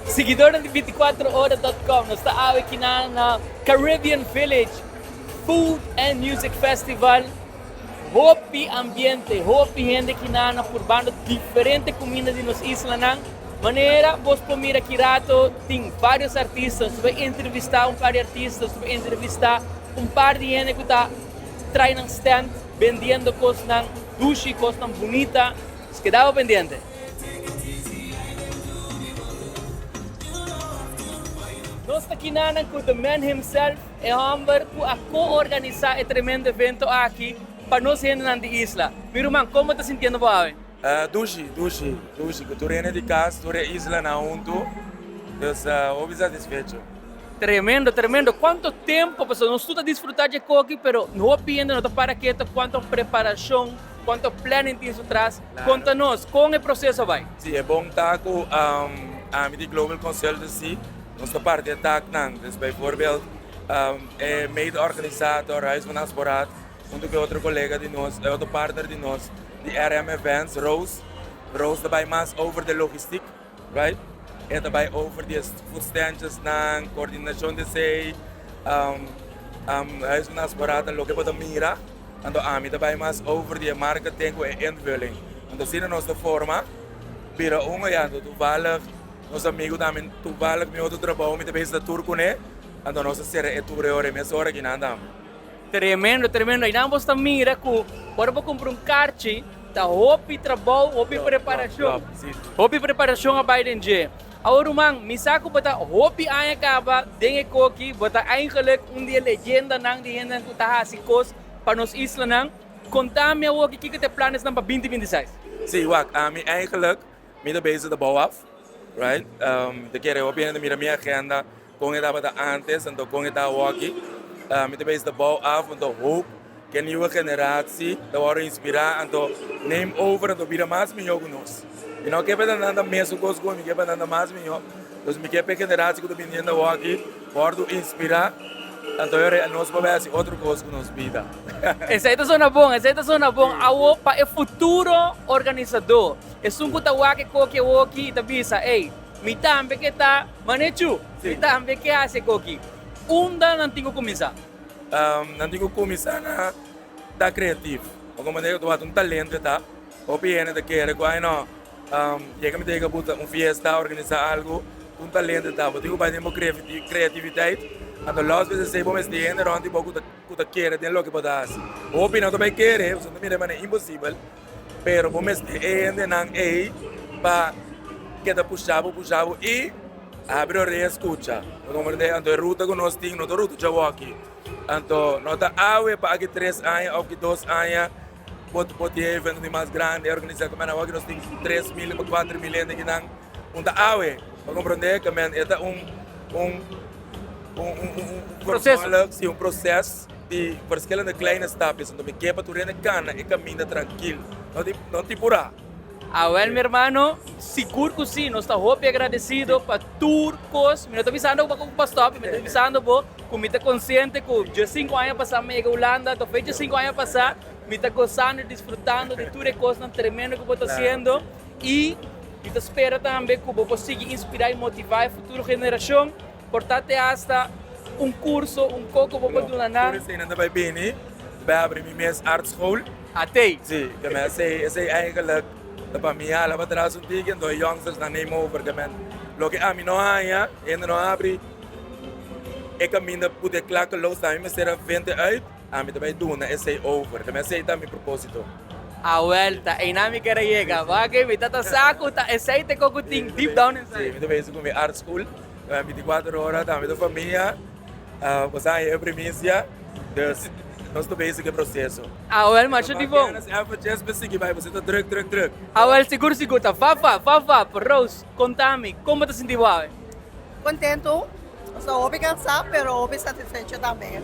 Seguidor ng 24horas.com, nós está aqui na Caribbean Village Food and Music Festival. Hopi ambiente, hopi gente que na purbando diferente comida de nos isla nang maneira vos pomira aqui rato tem vários artistas, vai entrevistar par de artistas, vai entrevistar par de gente que está trai ng stand vendendo coisas nang dushi, coisas nang bonita, se quedava pendiente. Nós está aqui com the man himself, é Humber, que a co-organizar esse tremendo evento aqui para nós gente na isla. Pero man, como está sentindo você? Dushi, que tu reina de casa, tu reina isla na junto, então, ouvi satisfeito. Tremendo, tremendo. Quanto tempo, pessoal, nós estamos a desfrutar de coque, pero não opina, não está para quieto, quanto preparação, quanto planning tem isso atrás. Claro. Conta-nos, como é o processo vai? Sim, é bom estar com a Global Consultancy, nossa parte é TAC, dus bijvoorbeeld é mede-organisator, Huis van Asborat, junto com outro colega de nós, outro partner de nós, de RM Events, Rose. Rose daarbij mais over de logistiek, right? En daarbij over de voedstandjes, coördinatie de zee, Huis van Asborat, en ook de Mira. En daarbij mais over de marketing en invulling. En dan zien we onze forma, pero ja, toevallig, onze amigo também toevallig met outro trabalho met de beste turco, né? En dan onze serie tour ore, met zorg in andam. Tremendo, tremendo. E não você mira que para comprar kart, tá hopi trabalho, hopi preparação. Hopi preparação a Biden J. Agora, man, misako bata hopi ay acaba, dengue koki, bata eigenlijk dia legenda nang di hendan ku tahasikos para nos isla nang. Conta-me o que te planos para 2026. Sim, wak, eigenlijk met de bezig de bouw af, right? De keren hopi en de minha agenda, com het bata antes en com het aqui. Met de bezig de bouw af en de hoop que a nieuwe generatie te worden inspirado en te neem over en te bieden mais melhor com nós. E não quer para nada mesmo coisa como quer para nada mais melhor. Então me quer para generação que estou vindo aqui, pode inspirar. Então eu nós vamos fazer outra coisa com nossa vida. Essa aí tá sona bom, essa aí tá sona bom. Awo para o futuro organizador. É um que tá wake koki woki tá bisa, ei, me tambe que tá manechu, me tambe que hace koki. Não tenho começar. Não tenho começar na da criativo. Como eu tô um talento tá. O piano da querer quase não. Chega me ter botar fiesta, organizar algo, talento tá. Eu tenho bastante criatividade. Então logo vezes sei bom este ano onde pouco da querer tem logo que pode fazer. O piano também querer, isso também é impossível. Pero bom este ano não é para que da puxava e abre o reescucha. Então a ruta que nós temos, não ruta já aqui. Então nós tá awe para aqui 3 anos ou que 2 anos. Pode evento de mais grande, organizar como nós nós temos 3.000 para 4.000 aqui não. Então awe, para compreender que processo, sim, processo de verschillende kleine stapjes. Então me quer para tu rende cana e caminha tranquilo, não te purar. Well, meu irmão, seguro que sim, nós estamos muito agradecidos para turcos. Me estou avisando para o pastor, me estou avisando para me estar consciente que já 5 anos passaram na Holanda, estou feito 5 anos passaram, me estou gostando, desfrutando de tudo coisas tremendas que eu estou fazendo e eu espero também que eu vou conseguir inspirar e motivar a futura geração. Portanto, hasta curso, coco, vou poder donar. Por isso ainda vai bem, vai abrir minha art school. Até? Sim, que me sei eigenlijk. Para mim, ela vai trazer ticket, então youngsters não nem over, que lo que a mim não há, ainda não abre, é que a mim puder claro que los também me será 20 uit, a mim também duna, é sei over, que me sei também propósito. A vuelta, e na minha quer chegar, vai que me tá saco, tá, é sei te cocuting deep down inside. Sim, me também com minha art school, 24 horas, também da família, você é primícia, dus nós estamos bem processo. Well, mas eu digo. Você está druk. Well, seguro, tá. Fafa, Rose, contame, como te sentiu? Contento, estou bem cansado, mas bem satisfeito também.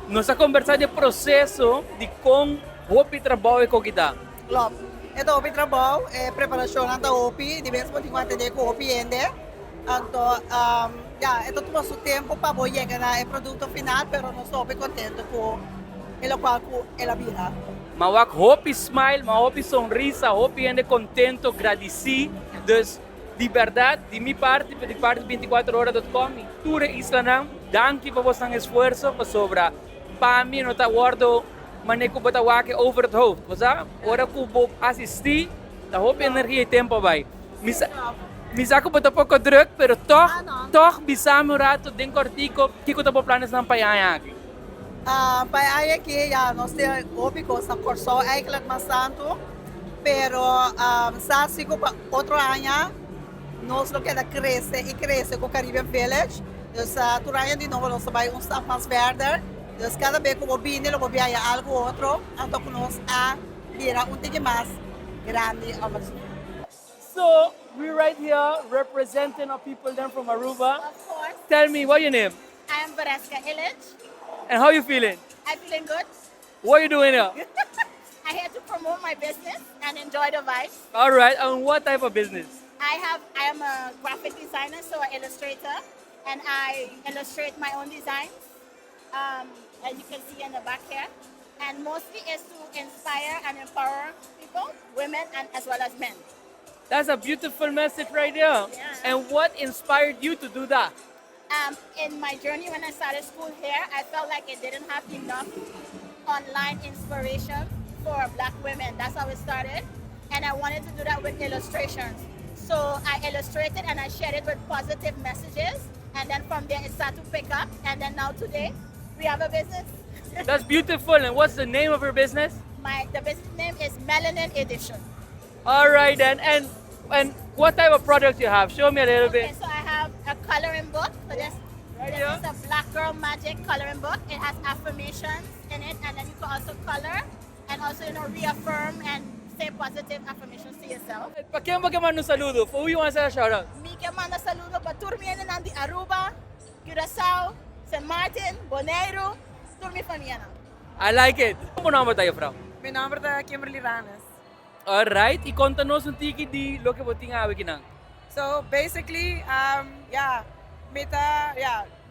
Nós estamos conversando de processo de como o trabalho é coquita. Claro, então o trabalho é preparação da OPI, de vez em quando entender com o OPI ainda. Então, então toma seu tempo para chegar no produto final, mas nós estamos bem contentes com o qual ela vira. Mawak hopi smile, ma hopi sonrisa, hopi gente contento, agradeci. Dus de verdade, de minha parte, de parte 24horas.com, e tudo isso não, danke para você esforço para sobrar. Para mim não está guardo, maneco para wake over het hoofd. Você, ora que vou assistir, da hoop energie e tempo vai. Misa ko pa pouco druk, pero toch bisa mo rato din kortiko, kiko ta po planes ng payayaki. Para aqui, já nós temos óbvio sa corso eigenlijk mas tanto, pero sa sigo pa outro ano, nós lo que da cresce e cresce com Caribbean Village. Dus turanya de novo nós vai stap mais verder. Dus cada vez que eu vim, eu vou viajar algo outro, então nós a vira tige mais grande ama. So, we're right here representing our people then from Aruba. Of course. Tell me, what your name? I am Vareska Illich. And how you feeling? I'm feeling good. What you doing here? I here to promote my business and enjoy the vibes. All right, and what type of business? I am a graphic designer, so an illustrator, and I illustrate my own designs, as you can see in the back here. And mostly is to inspire and empower people, women, and as well as men. That's a beautiful message right there. Yeah. And what inspired you to do that? In my journey when I started school here, I felt like it didn't have enough online inspiration for Black women. That's how it started. And I wanted to do that with illustrations. So I illustrated and I shared it with positive messages. And then from there it started to pick up. And then now today, we have a business. That's beautiful. And what's the name of your business? The business name is Melanin Edition. All right then. And what type of products you have? Show me a little Okay, bit. so I have a coloring book. So this here. is a Black Girl Magic coloring book. It has affirmations in it, and then you can also color and also reaffirm and say positive affirmations to yourself. ¿Para quién va a mandar un saludo? For who you want to say a shout out? Mi que manda saludo para turmiene nandi Aruba, Curaçao, St. Martin, Bonaire, turmi familia. I like it. ¿Cómo nombre tayo, vrouw? Meu nome é Kimberly Ranes. All right. Y contanos un tiki di lo que boting awe kinang. So basically,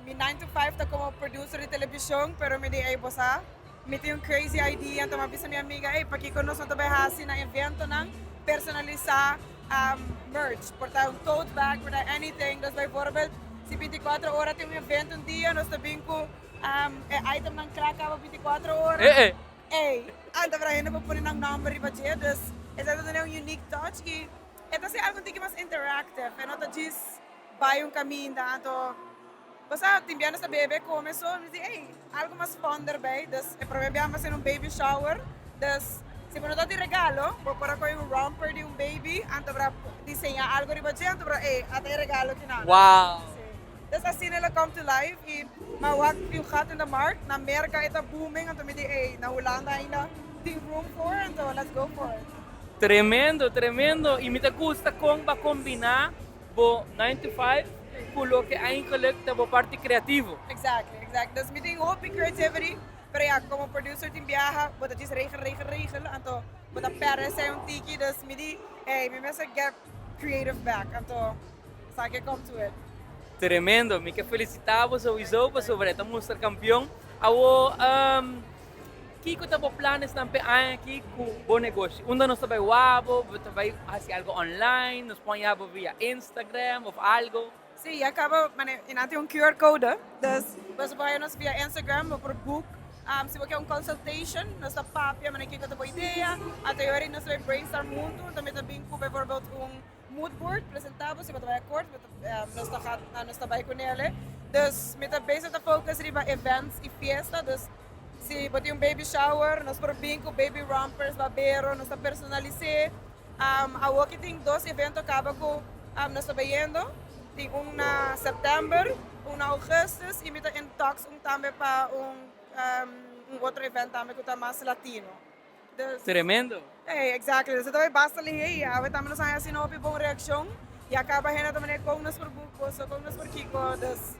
mi 9 to 5 ta como producer de televisión, pero me di ay bosa. Me tenho crazy idea, então mabisa minha amiga, ei, para que conosco também hasi na evento ng personalizar merch, portar tote bag, portar anything. Dus bijvoorbeeld, si 24 horas tem evento dia, nós também com item ng Krakow 24 horas. Anda para hindi pa po rin ang number iba dyan. Dus, ito na yung unique touch. Ito si algo tiki mas interactive. Ano to jis bayong kami inda. Ito, basta timbiano sa bebe ko. So, algo mas fonder ba? Dus, probabihan mas yung baby shower. Dus, si puno to di regalo, para ko yung romper di yung baby. Anto para disenya algo iba dyan. Anto para, ata yung regalo kinala. Wow. Dus als zien nila come to life, mawag yung gat in the mark, na merka ito booming, anto midi, nahulaan tayo na ting room for, anto let's go for it. Tremendo, tremendo. Y me te gusta kung ba combinar bo 9 to 5 com lo que eigenlijk te bo parte creativo. Exactly. Dus midi hoop in creativity, pero ja, como producer ting biyaha, bota jis regel, anto bota pera sa yung tiki, dus midi, mi mesa get creative back, anto sake come to it. Tremendo, me que felicitava sowieso pa sobre esta Monster Campeão. Awo kiko ta po planes ng PA aqui com bom negócio. Unda nós também wabo, também fazer algo online, nos ponhamos via Instagram ou algo. Sim, acaba, inati yung QR code, dus basta pa nos via Instagram ou por book. Se você quer consultation, nós tá papia, kiko ta po ideia, ato yori nós vai brainstorm junto, também com bijvoorbeeld mood board presentado, se vai akkoord, nós trabalhamos com ele. Dus met de bezig te focussen op events e fiesta, dus se botar baby shower, nós por bingo, baby rompers, babero, nós personalizar. A walkie tem 2 eventos acaba com nós trabalhando, tem na setembro, na augustus e met in talks também para outro evento também que tá mais latino. Dus, Tremendo. Exactly. Dus ito ay basta lihi. We tama na sa kanya sinopi bong reaksyon. Yakaba hina naman kung nas por buko, so kung nas por kiko. Dus,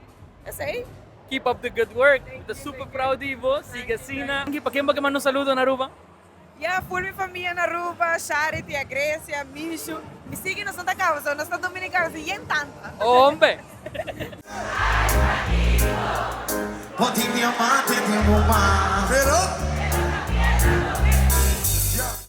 Keep up the good work. The super proud de você. Siga Sina. Para quem vai mandar um saludo na Aruba? Full mi família na Aruba, Charity, a Grecia, Mishu. Me sigue no Santa Causa, nós estamos dominicanos e em tanta. Hombre. Poti diamante di un umano. Pero